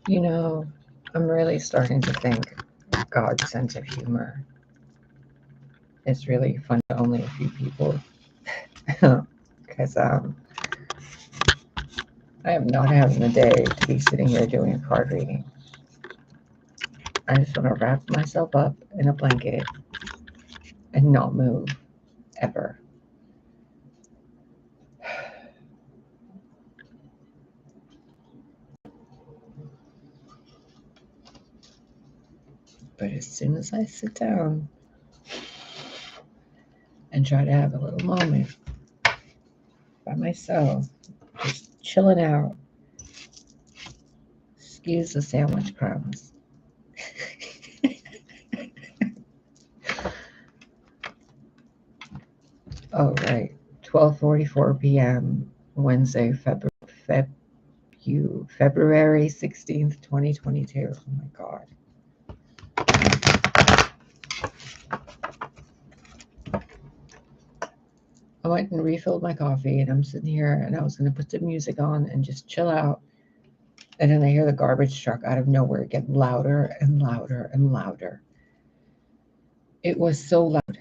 You know, I'm really starting to think God's sense of humor is really fun to only a few people. Because I am not having the day to be sitting here doing a card reading. I just want to wrap myself up in a blanket and not move ever. But as soon as I sit down and try to have a little moment by myself, just chilling out, excuse the sandwich crumbs. Oh, right. 12:44 p.m. Wednesday, February 16th, 2022. Oh my God. I went and refilled my coffee and I'm sitting here and I was going to put some music on and just chill out. And then I hear the garbage truck out of nowhere get louder and louder and louder. It was so loud.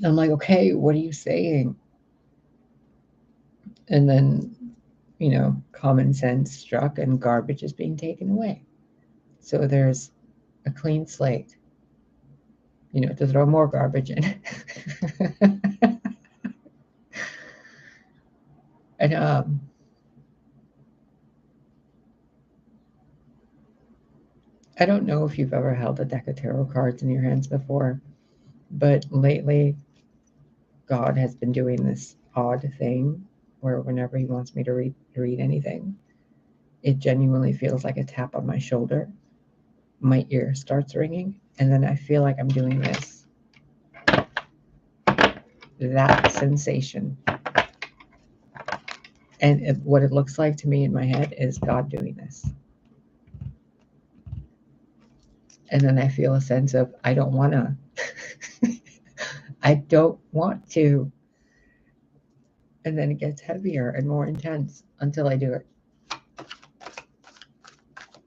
I'm like, okay, what are you saying? And then, common sense struck and garbage is being taken away. So there's a clean slate, to throw more garbage in. And I don't know if you've ever held a deck of tarot cards in your hands before, but lately God has been doing this odd thing where whenever he wants me to read anything, it genuinely feels like a tap on my shoulder. My ear starts ringing, and then I feel like I'm doing this. That sensation. And what it looks like to me in my head is God doing this. And then I feel a sense of, I don't want to. I don't want to. And then it gets heavier and more intense until I do it.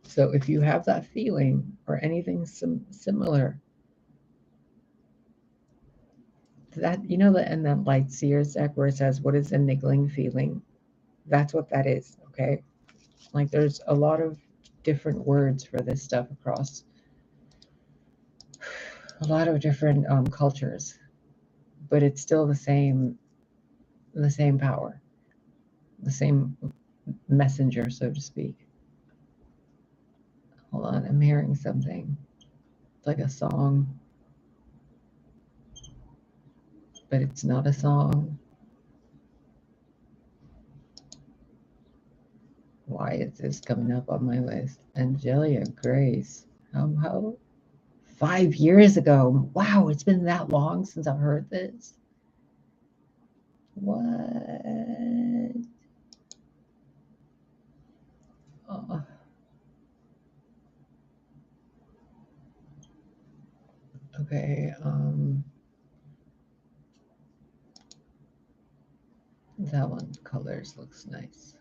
So if you have that feeling or anything similar, that, and that light seers deck where it says, what is a niggling feeling? That's what that is, okay? Like there's a lot of different words for this stuff across a lot of different cultures, but it's still the same power, the same messenger, so to speak. Hold on, I'm hearing something. It's like a song, but it's not a song. Why is this coming up on my list? Angelia Grace. How 5 years ago. Wow, it's been that long since I've heard this. What? Oh. Okay, that one, colors, looks nice.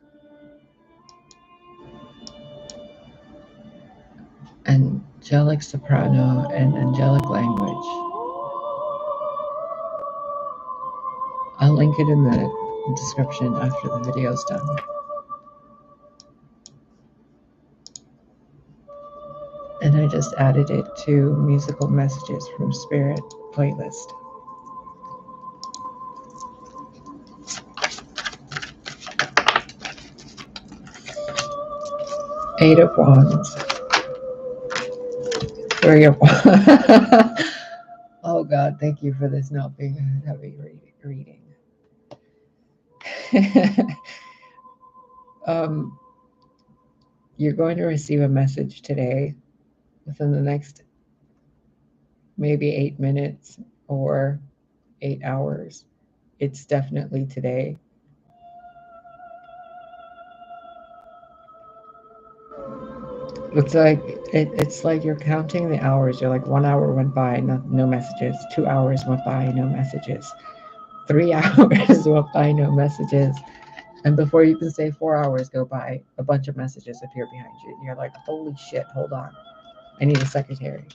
Angelic soprano and angelic language. I'll link it in the description after the video's done. And I just added it to musical messages from Spirit playlist. Eight of Wands. Three of Wands. Oh God, thank you for this not being a heavy reading. You're going to receive a message today within the next maybe 8 minutes or 8 hours. It's definitely today. It's like you're counting the hours. You're like 1 hour went by, no messages. 2 hours went by, no messages. 3 hours went by, no messages. And before you can say 4 hours go by, a bunch of messages appear behind you. And you're like, holy shit, hold on. I need a secretary.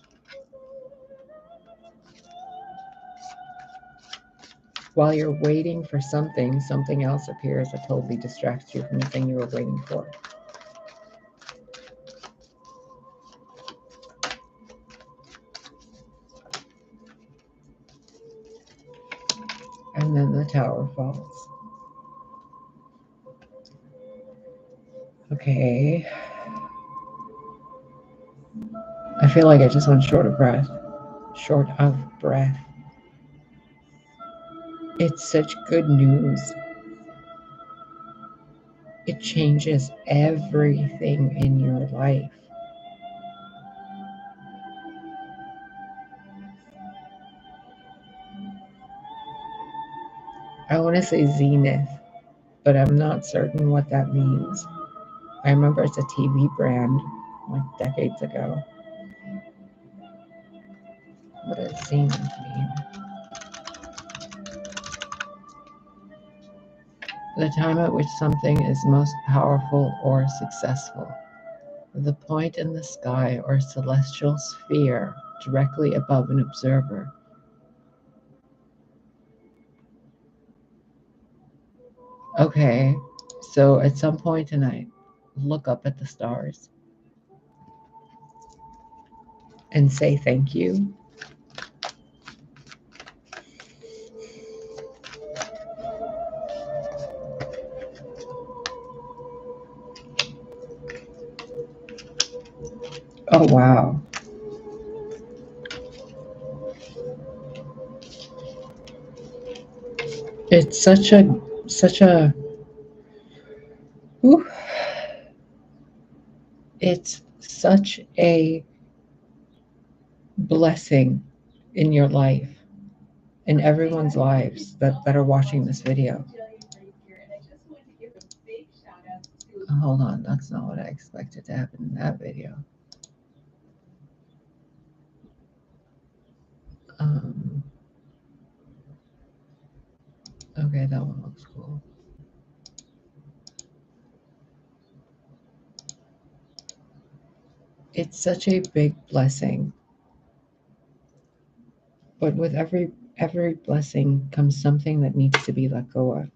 While you're waiting for something, something else appears that totally distracts you from the thing you were waiting for. And then the tower falls. Okay. I feel like I just went short of breath. Short of breath. It's such good news. It changes everything in your life. I want to say zenith, but I'm not certain what that means. I remember it's a TV brand like decades ago. What does zenith mean? The time at which something is most powerful or successful. The point in the sky or celestial sphere directly above an observer. Okay, so at some point tonight, look up at the stars and say thank you. Oh wow. It's such a whew, it's such a blessing in your life, in everyone's lives that are watching this video. Hold on, that's not what I expected to happen in that video. Um, okay, that one looks cool. It's such a big blessing, but with every blessing comes something that needs to be let go of.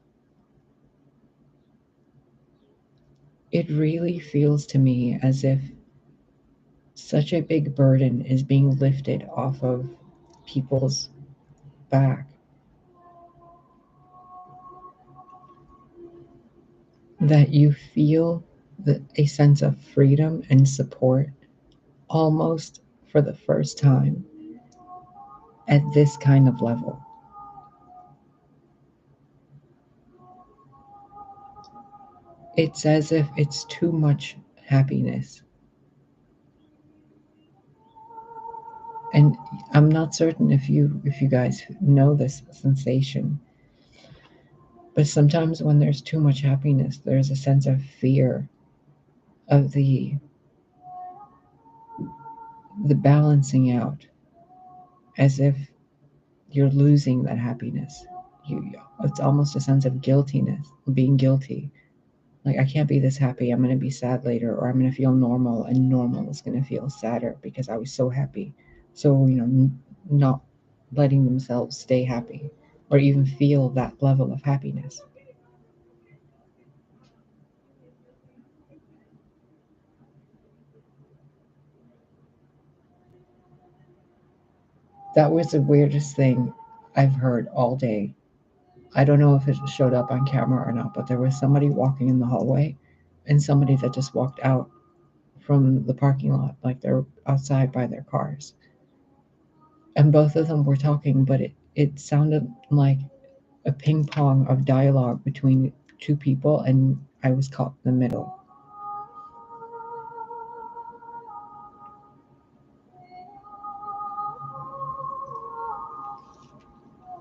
It really feels to me as if such a big burden is being lifted off of people's back, that you feel a sense of freedom and support almost for the first time at this kind of level. It's as if it's too much happiness. And I'm not certain if you guys know this sensation, but sometimes when there's too much happiness, there's a sense of fear of the balancing out, as if you're losing that happiness. It's almost a sense of guiltiness, being guilty. Like, I can't be this happy. I'm going to be sad later, or I'm going to feel normal, and normal is going to feel sadder because I was so happy. So, not letting themselves stay happy or even feel that level of happiness. That was the weirdest thing I've heard all day. I don't know if it showed up on camera or not, but there was somebody walking in the hallway and somebody that just walked out from the parking lot, like they're outside by their cars. And both of them were talking, but it sounded like a ping pong of dialogue between two people, and I was caught in the middle.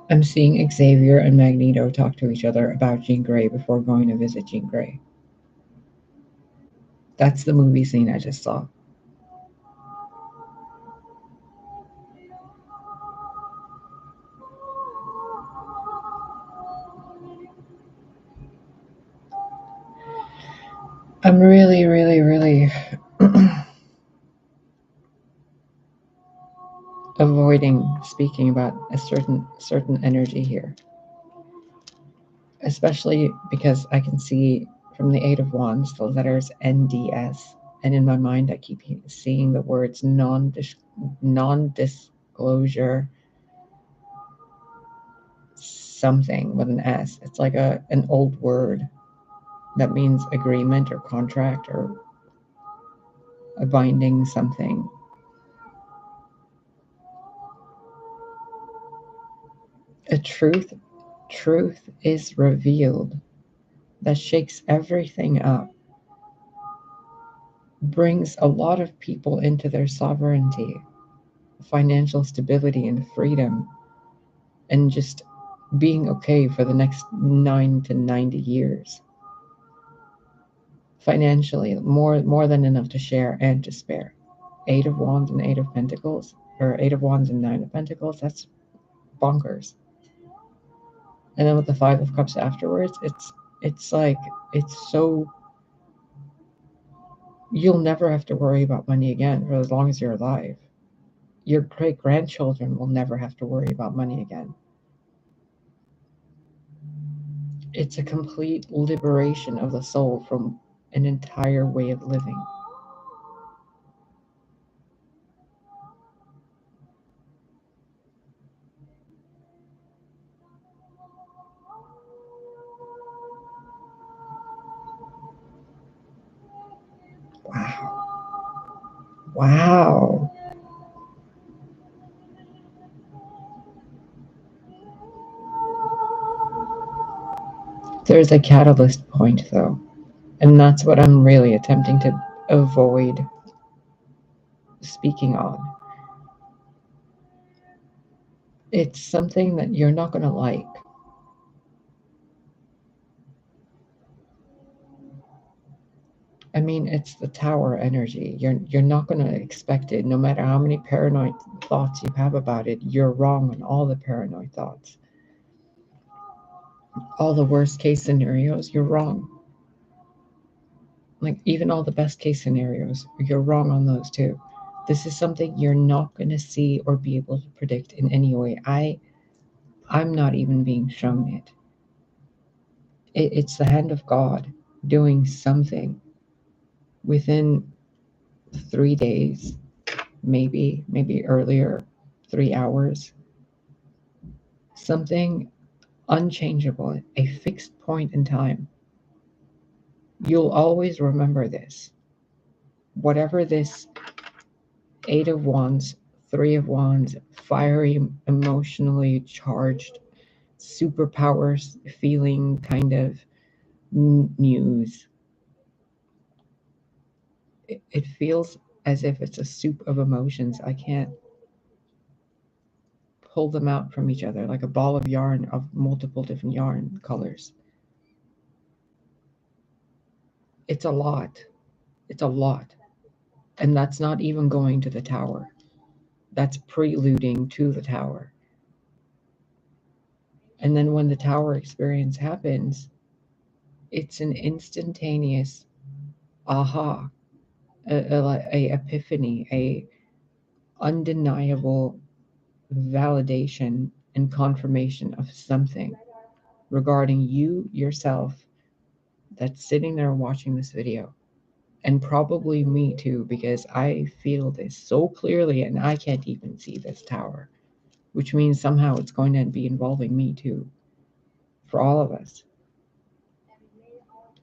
I'm seeing Xavier and Magneto talk to each other about Jean Grey before going to visit Jean Grey. That's the movie scene I just saw. I'm really, really, really avoiding speaking about a certain energy here, especially because I can see from the Eight of Wands the letters NDS, and in my mind I keep seeing the words non-disclosure something with an S. It's like an old word that means agreement or contract or a binding something. A truth is revealed that shakes everything up, brings a lot of people into their sovereignty, financial stability and freedom, and just being okay for the next 9 to 90 years. Financially, more than enough to share and to spare. Eight of Wands and Eight of Pentacles, or Eight of Wands and Nine of Pentacles, that's bonkers. And then with the Five of Cups afterwards, it's like, it's so, you'll never have to worry about money again for as long as you're alive. Your great grandchildren will never have to worry about money again. It's a complete liberation of the soul from an entire way of living. Wow. Wow. There's a catalyst point, though, and that's what I'm really attempting to avoid speaking on. It's something that you're not going to like. I mean, it's the Tower energy. You're not going to expect it. No matter how many paranoid thoughts you have about it, you're wrong on all the paranoid thoughts. All the worst case scenarios, you're wrong. Like, even all the best case scenarios, you're wrong on those too. This is something you're not going to see or be able to predict in any way. I'm not even being shown it. It's the hand of God doing something within 3 days, maybe earlier, 3 hours. Something unchangeable, a fixed point in time. You'll always remember this. Whatever this Eight of Wands, Three of Wands, fiery, emotionally charged, superpowers feeling kind of news. It feels as if it's a soup of emotions. I can't pull them out from each other like a ball of yarn of multiple different yarn colors. It's a lot. It's a lot. And that's not even going to the Tower. That's preluding to the Tower. And then when the Tower experience happens, it's an instantaneous aha, a epiphany, a undeniable validation and confirmation of something regarding you yourself that's sitting there watching this video. And probably me too, because I feel this so clearly and I can't even see this Tower, which means somehow it's going to be involving me too, for all of us.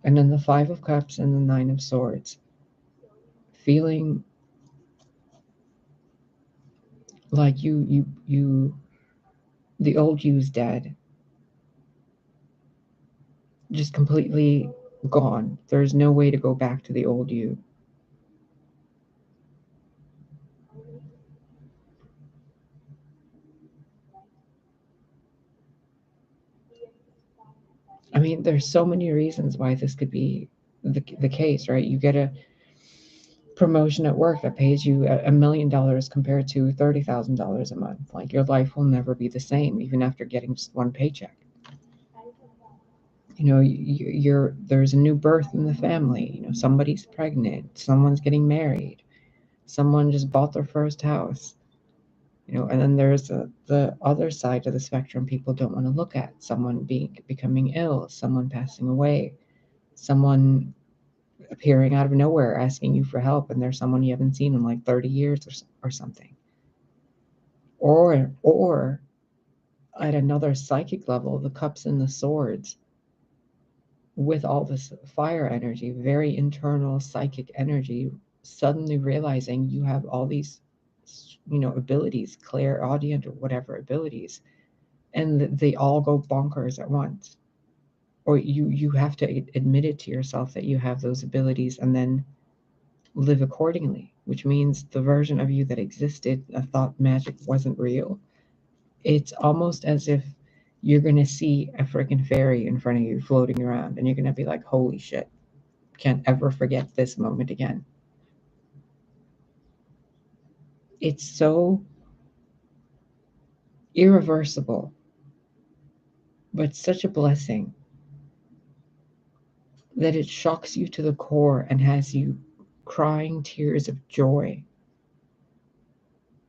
And then the Five of Cups and the Nine of Swords, feeling like the old you's dead, just completely gone. There's no way to go back to the old you. I mean, there's so many reasons why this could be the case, right? You get a promotion at work that pays you $1 million compared to $30,000 a month. Like, your life will never be the same, even after getting just one paycheck. there's a new birth in the family. Somebody's pregnant, someone's getting married, someone just bought their first house. And then there's the other side of the spectrum people don't want to look at. Someone becoming ill, someone passing away, someone appearing out of nowhere asking you for help, and there's someone you haven't seen in like 30 years or something. Or at another psychic level, the cups and the swords, with all this fire energy, very internal psychic energy, suddenly realizing you have all these abilities, clairaudient or whatever abilities, and they all go bonkers at once. Or you have to admit it to yourself that you have those abilities and then live accordingly, which means the version of you that existed that thought magic wasn't real. It's almost as if you're going to see a freaking fairy in front of you floating around, and you're going to be like, holy shit, can't ever forget this moment again. It's so irreversible, but such a blessing that it shocks you to the core and has you crying tears of joy.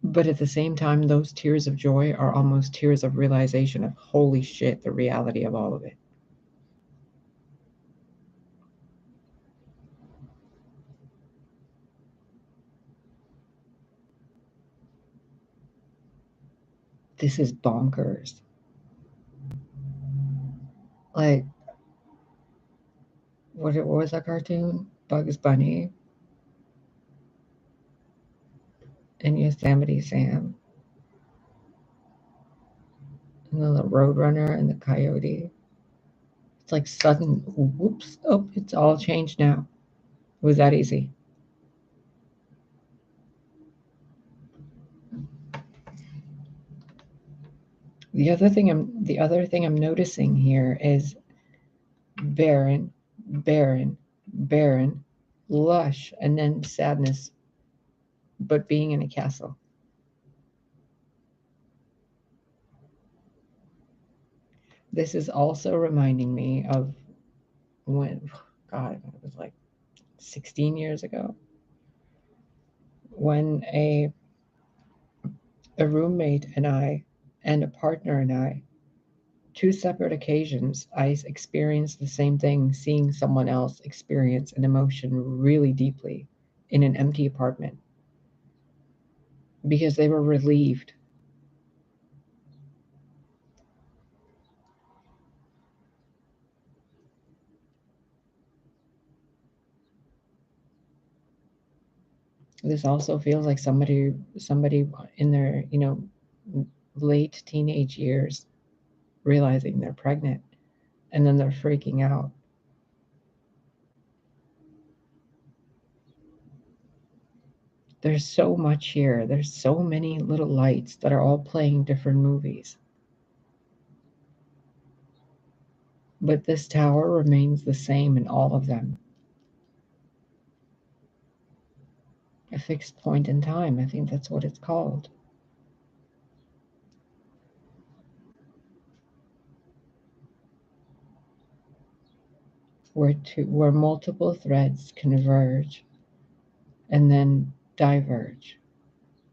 But at the same time, those tears of joy are almost tears of realization of, holy shit, the reality of all of it. This is bonkers. Like, what was that cartoon? Bugs Bunny and Yosemite Sam and then the Roadrunner and the Coyote. It's like sudden, whoops, oh, it's all changed now. It was that easy. The other thing I'm noticing here is barren, barren, barren, lush, and then sadness, but being in a castle. This is also reminding me of when, God, it was like 16 years ago, when a roommate and I and a partner and I, two separate occasions, I experienced the same thing, seeing someone else experience an emotion really deeply in an empty apartment because they were relieved. This also feels like somebody in their, late teenage years realizing they're pregnant and then they're freaking out. There's so much here. There's so many little lights that are all playing different movies. But this tower remains the same in all of them. A fixed point in time. I think that's what it's called. Where multiple threads converge and then diverge.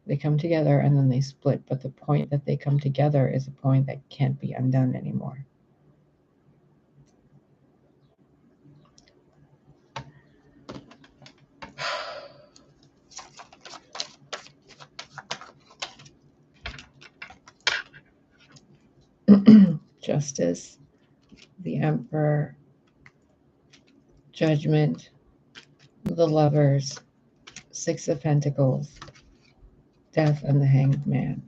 They come together and then they split, but the point that they come together is a point that can't be undone anymore. Justice, the Emperor, Judgment, the Lovers, Six of Pentacles, Death, and the Hanged Man.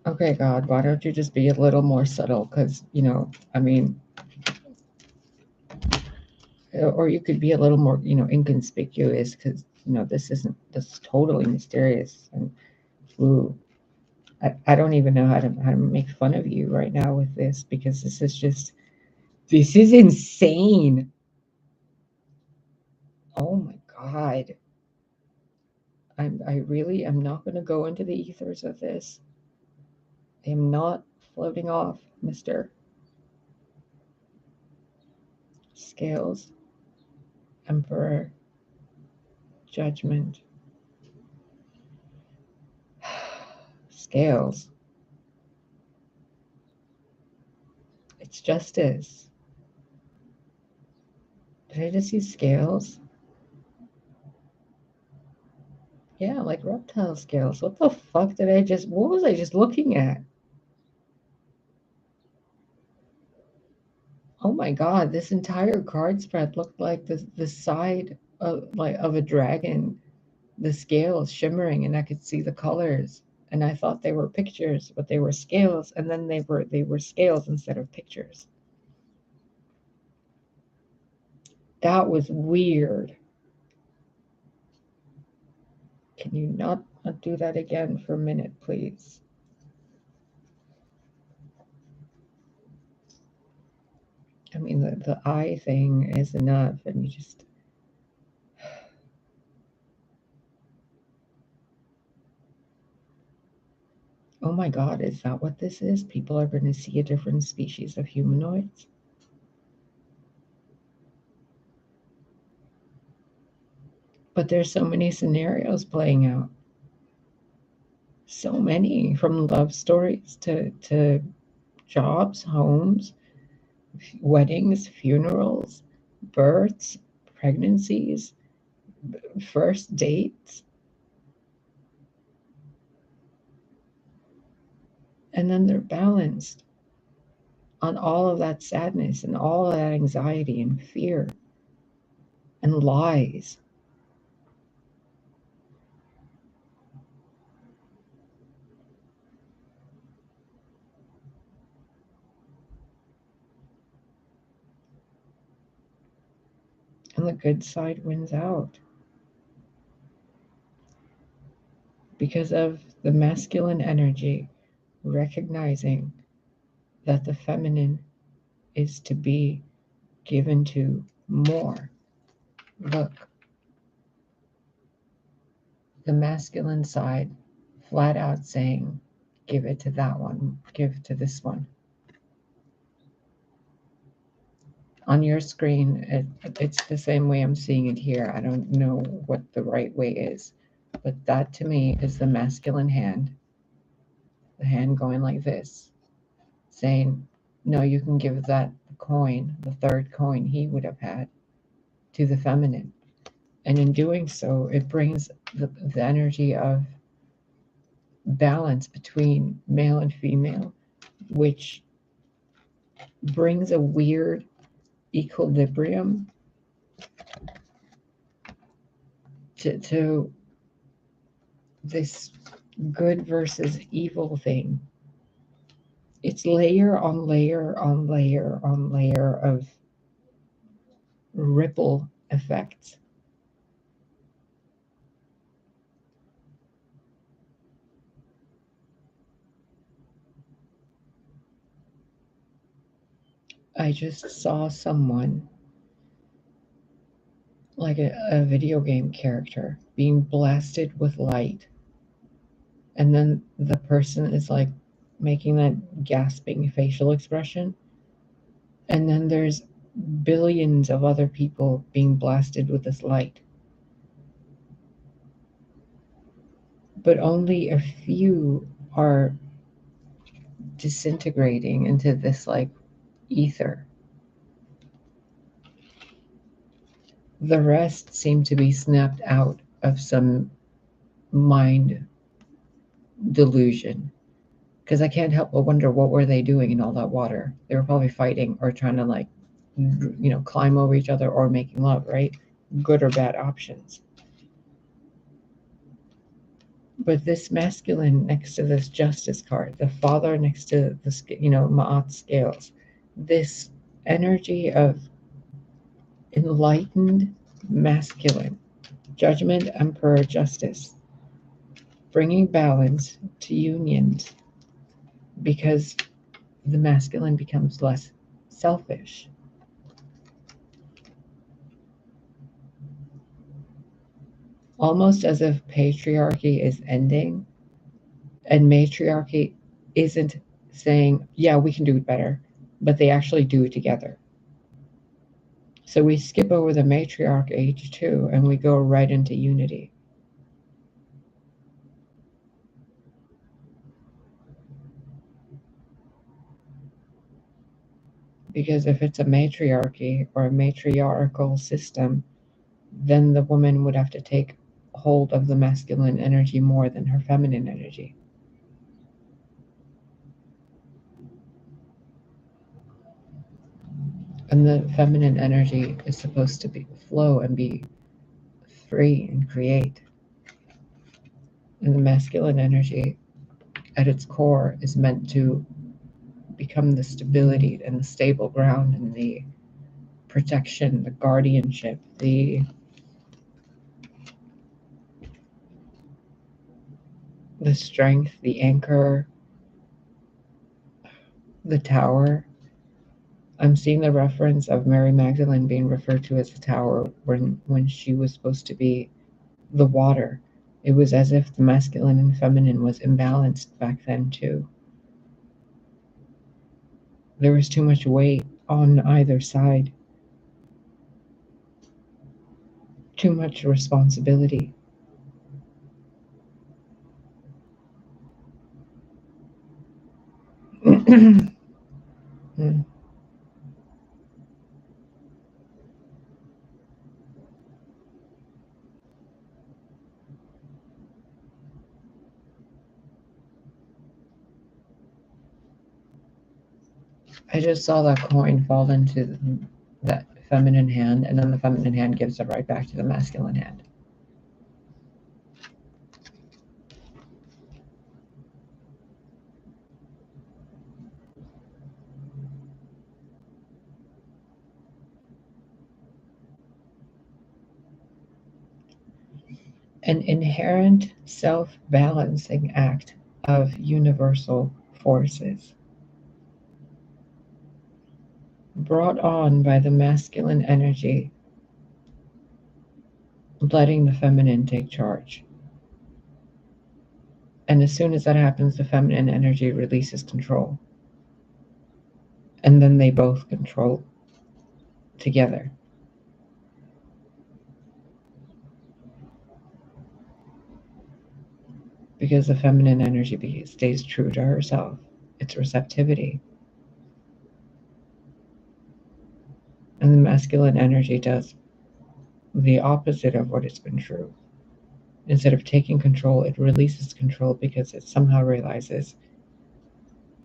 Okay, God, why don't you just be a little more subtle? Because, or you could be a little more, inconspicuous, because, this is totally mysterious. And, ooh, I don't even know how to make fun of you right now with this, because this is insane. Oh my God. I really am not going to go into the ethers of this. I am not floating off, Mr. Scales, Emperor, Judgment. Scales. It's justice. Did I just see scales? Yeah, like reptile scales. What the fuck did I just... What was I just looking at? Oh my god, this entire card spread looked like the side of a dragon. The scales shimmering, and I could see the colors. And I thought they were pictures, but they were scales, and then they were scales instead of pictures. That was weird. Can you not do that again for a minute, please? I mean, the eye thing is enough, and you just... Oh my god, is that what this is? People are going to see a different species of humanoids? But there's so many scenarios playing out. So many, from love stories to jobs, homes, weddings, funerals, births, pregnancies, first dates. And then they're balanced on all of that sadness and all of that anxiety and fear and lies. And the good side wins out because of the masculine energy recognizing that the feminine is to be given to more. Look, the masculine side flat out saying, give it to that one, give it to this one. On your screen, it's the same way I'm seeing it here. I don't know what the right way is, but that to me is the masculine hand, the hand going like this, saying, no, you can give that coin, the third coin he would have had, to the feminine. And in doing so, it brings the energy of balance between male and female, which brings a weird equilibrium to this good versus evil thing. It's layer on layer on layer on layer of ripple effects. I just saw someone, like a video game character, being blasted with light. And then the person is like making that gasping facial expression. And then there's billions of other people being blasted with this light. But only a few are disintegrating into this like ether. The rest seem to be snapped out of some mind delusion. Because I can't help but wonder, what were they doing in all that water? They were probably fighting or trying to, like, climb over each other or making love, right? Good or bad options. But this masculine next to this justice card, the father next to the, Ma'at scales, this energy of enlightened masculine, judgment, emperor, justice, bringing balance to unions because the masculine becomes less selfish. Almost as if patriarchy is ending and matriarchy isn't saying, yeah, we can do it better, but they actually do it together. So we skip over the matriarch age too, and we go right into unity. Because if it's a matriarchy or a matriarchal system, then the woman would have to take hold of the masculine energy more than her feminine energy. And the feminine energy is supposed to be flow and be free and create. And the masculine energy at its core is meant to become the stability and the stable ground and the protection, the guardianship, the strength, the anchor, the tower. I'm seeing the reference of Mary Magdalene being referred to as the tower when she was supposed to be the water. It was as if the masculine and feminine was imbalanced back then too. There was too much weight on either side, too much responsibility. I just saw that coin fall into that feminine hand, and then the feminine hand gives it right back to the masculine hand. An inherent self-balancing act of universal forces, brought on by the masculine energy, letting the feminine take charge. And as soon as that happens, the feminine energy releases control. And then they both control together. Because the feminine energy stays true to herself, its receptivity. And the masculine energy does the opposite of what it's been true. Instead of taking control, it releases control because it somehow realizes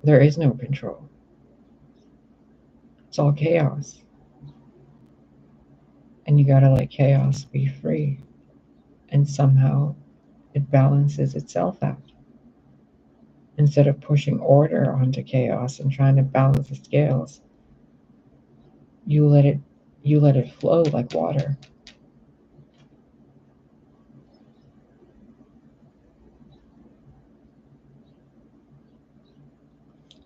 there is no control. It's all chaos. And you gotta let chaos be free. And somehow it balances itself out. Instead of pushing order onto chaos and trying to balance the scales, you let it flow like water.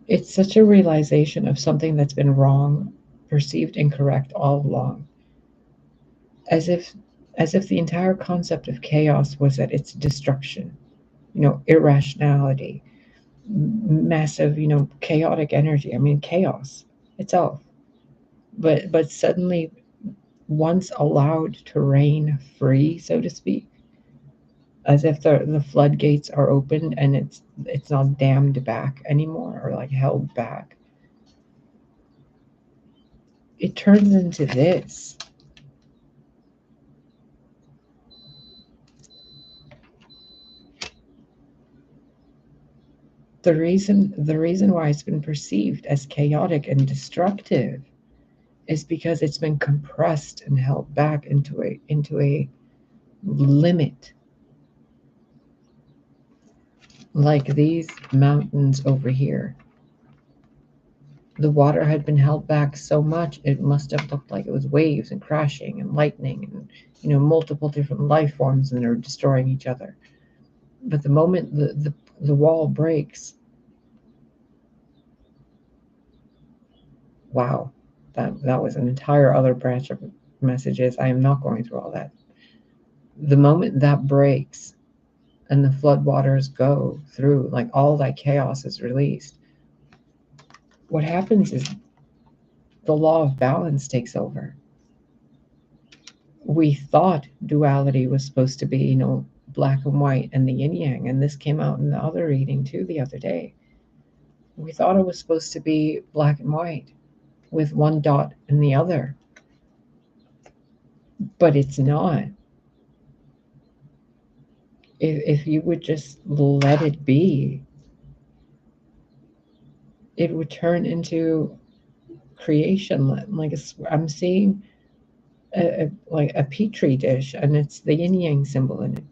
It's such a realization of something that's been wrong, perceived incorrect all along. As if the entire concept of chaos was at its destruction. Irrationality, massive, chaotic energy. I mean, chaos itself. But suddenly, once allowed to reign free, so to speak, as if the floodgates are opened and it's not dammed back anymore or like held back, it turns into this. The reason why it's been perceived as chaotic and destructive is because it's been compressed and held back into a limit. Like these mountains over here. The water had been held back so much it must have looked like it was waves and crashing and lightning and multiple different life forms, and they're destroying each other. But the moment the wall breaks, wow, that was an entire other branch of messages. I am not going through all that. The moment that breaks and the floodwaters go through, like all that chaos is released, what happens is the law of balance takes over. We thought duality was supposed to be, black and white and the yin yang. And this came out in the other reading too the other day. We thought it was supposed to be black and white with one dot in the other. But it's not. If you would just let it be, it would turn into creation. Like I'm seeing like a petri dish, and it's the yin yang symbol in it.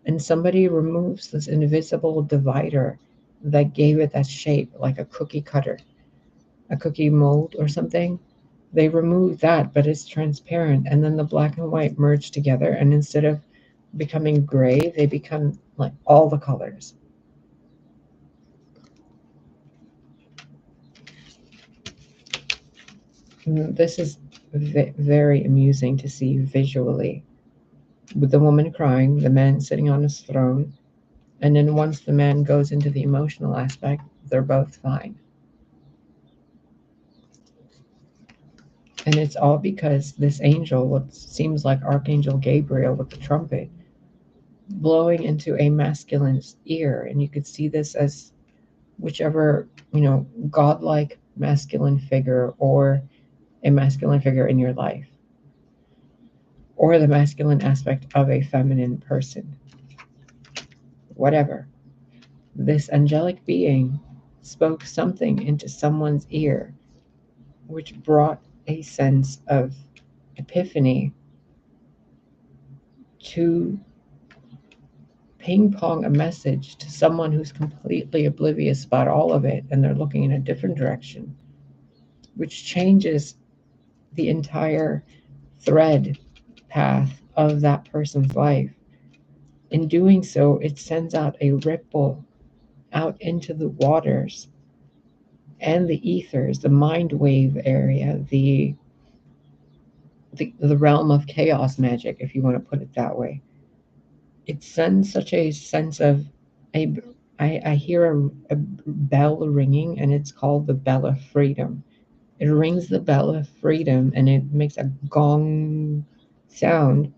And somebody removes this invisible divider that gave it that shape, like a cookie cutter, a cookie mold or something. They remove that, but it's transparent. And then the black and white merge together. And instead of becoming gray, they become like all the colors. This is very amusing to see visually. With the woman crying, the man sitting on his throne, and then once the man goes into the emotional aspect, they're both fine. And it's all because this angel, what seems like Archangel Gabriel with the trumpet, blowing into a masculine's ear. And you could see this as whichever, godlike masculine figure, or a masculine figure in your life, or the masculine aspect of a feminine person. Whatever. This angelic being spoke something into someone's ear, which brought a sense of epiphany to ping pong a message to someone who's completely oblivious about all of it, and they're looking in a different direction, which changes the entire thread path of that person's life. In doing so, it sends out a ripple out into the waters and the ethers, the mind wave area, the realm of chaos magic, if you want to put it that way. It sends such a sense of I hear a bell ringing, and it's called the bell of freedom. It rings the bell of freedom, and it makes a gong sound,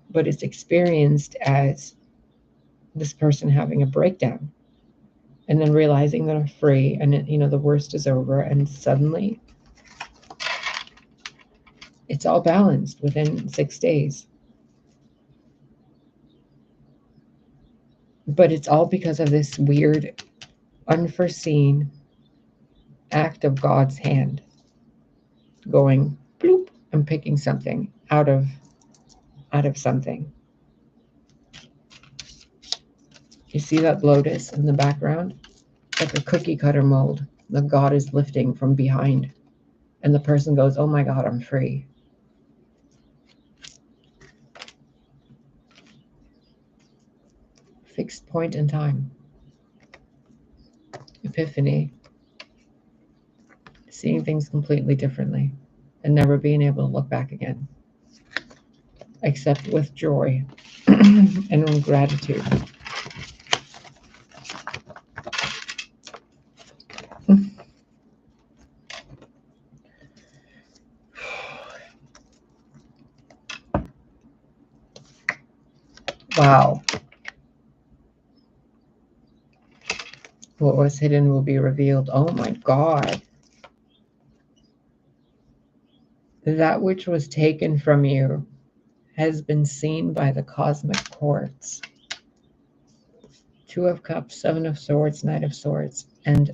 but it's experienced as this person having a breakdown, and then realizing that I'm free, and the worst is over, and suddenly it's all balanced within 6 days. But it's all because of this weird, unforeseen act of God's hand going bloop and picking something out of something. You see that lotus in the background? Like a cookie cutter mold that God is lifting from behind. And the person goes, oh my God, I'm free. Fixed point in time. Epiphany. Seeing things completely differently and never being able to look back again. Except with joy and gratitude. Wow. What was hidden will be revealed. Oh my God. That which was taken from you has been seen by the cosmic courts. 2 of Cups, 7 of Swords, Knight of Swords, and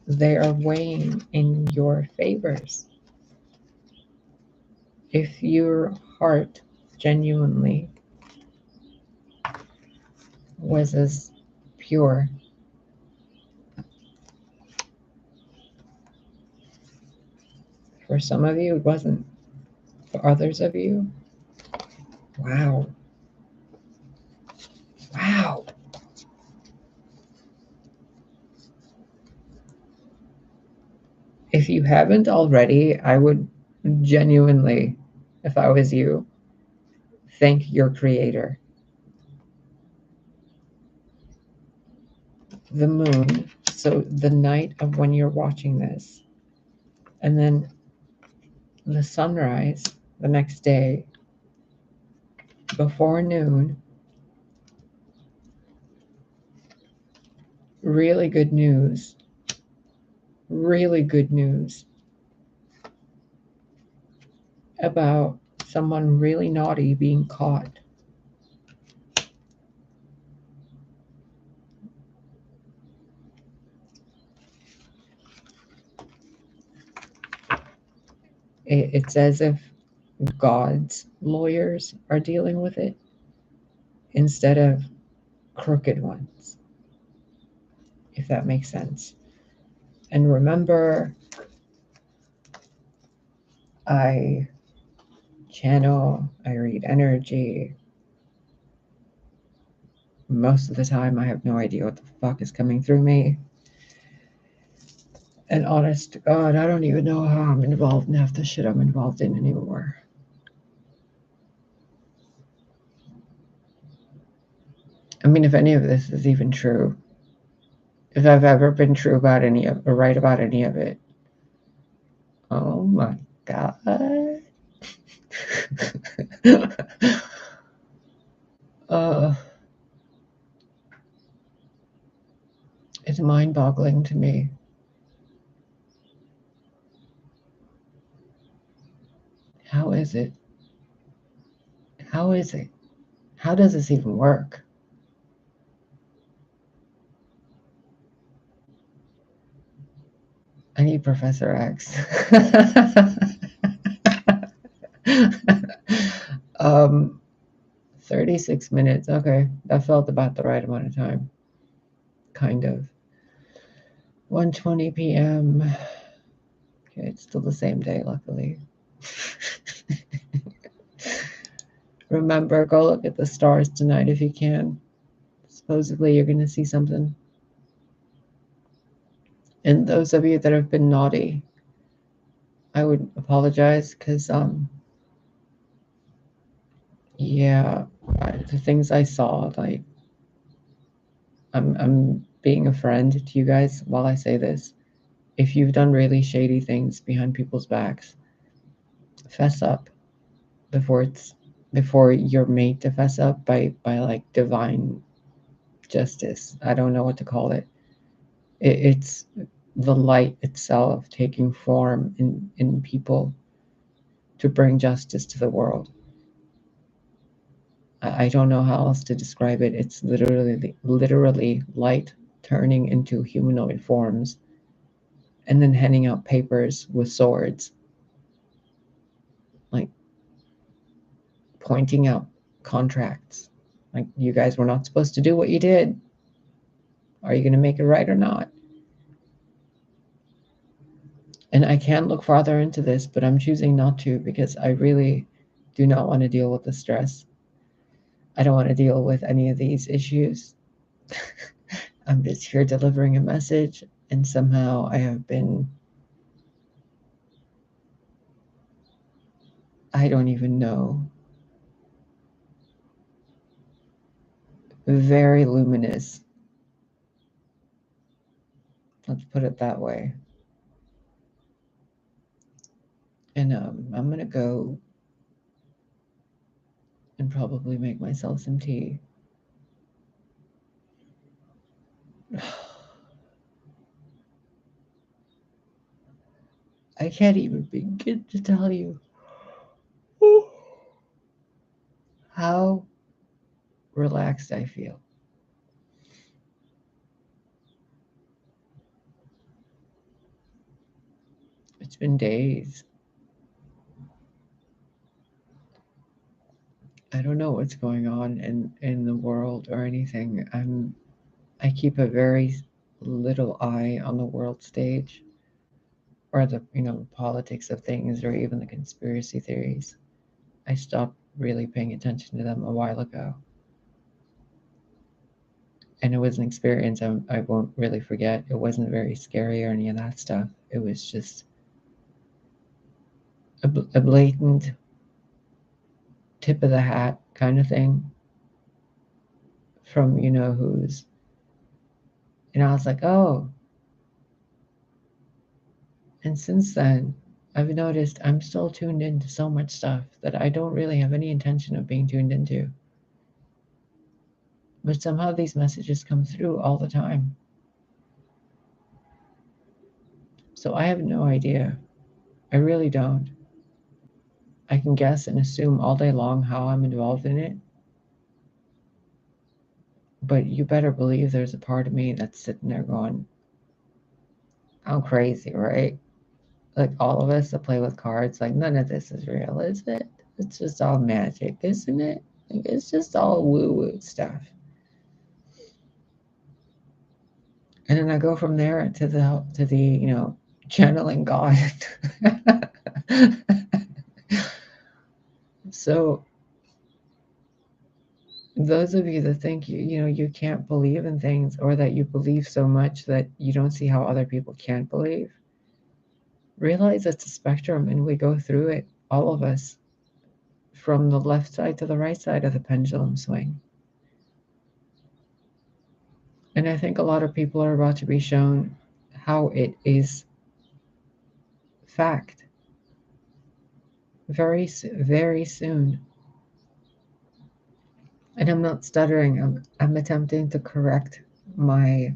they are weighing in your favors. If your heart genuinely was as pure, for some of you it wasn't. For others of you, wow. Wow. If you haven't already, I would genuinely, if I was you, thank your creator. The moon, so the night of when you're watching this, And then the sunrise the next day, before noon, really good news. Really good news about someone really naughty being caught. It's as if God's lawyers are dealing with it instead of crooked ones, if that makes sense. And remember, I channel, I read energy. Most of the time, I have no idea what the fuck is coming through me. And honest to God, I don't even know how I'm involved in half the shit I'm involved in anymore. I mean, if any of this is even true, if I've ever been true about any of, or right about any of it, oh my God. It's mind-boggling to me. How is it? How is it? How does this even work? I need Professor X. 36 minutes. Okay, that felt about the right amount of time. Kind of. 1:20 p.m. Okay, it's still the same day, luckily. Remember, go look at the stars tonight if you can. Supposedly, you're going to see something. And those of you that have been naughty, I would apologize because, yeah, the things I saw, like, I'm being a friend to you guys while I say this. If you've done really shady things behind people's backs, fess up before you're made to fess up by like divine justice. I don't know what to call it. It's the light itself taking form in people to bring justice to the world. I don't know how else to describe it. It's literally light turning into humanoid forms and then handing out papers with swords, like pointing out contracts. Like, you guys were not supposed to do what you did. Are you going to make it right or not? And I can look farther into this, but I'm choosing not to because I really do not want to deal with the stress. I don't want to deal with any of these issues. I'm just here delivering a message, and somehow I have been, I don't even know, very luminous. Let's put it that way. And I'm going to go and probably make myself some tea. I can't even begin to tell you how relaxed I feel. It's been days. I don't know what's going on in the world or anything. I keep a very little eye on the world stage or the politics of things or even the conspiracy theories. I stopped really paying attention to them a while ago. And it was an experience I won't really forget. It wasn't very scary or any of that stuff. It was just a blatant tip of the hat kind of thing from who's. And I was like, oh. And since then, I've noticed I'm still tuned into so much stuff that I don't really have any intention of being tuned into. But somehow these messages come through all the time. So I have no idea. I really don't. I can guess and assume all day long how I'm involved in it. But you better believe there's a part of me that's sitting there going, I'm crazy, right? Like all of us that play with cards, like none of this is real, is it? It's just all magic, isn't it? Like, it's just all woo-woo stuff. And then I go from there to the channeling God. So those of you that think you can't believe in things, or that you believe so much that you don't see how other people can't believe, realize it's a spectrum and we go through it, all of us, from the left side to the right side of the pendulum swing. And I think a lot of people are about to be shown how it is fact very soon. And I'm not stuttering. I'm attempting to correct my,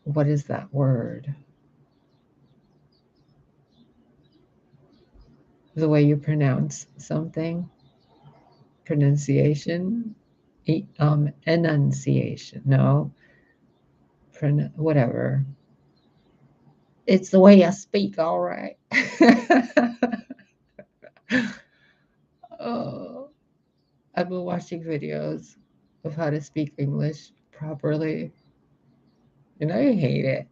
what is that word? The way you pronounce something, pronunciation, enunciation. No, whatever. It's the way I speak. All right. Oh, I've been watching videos of how to speak English properly, and I hate it.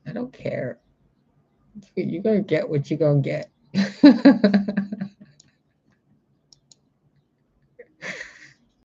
I don't care. You're gonna get what you're gonna get.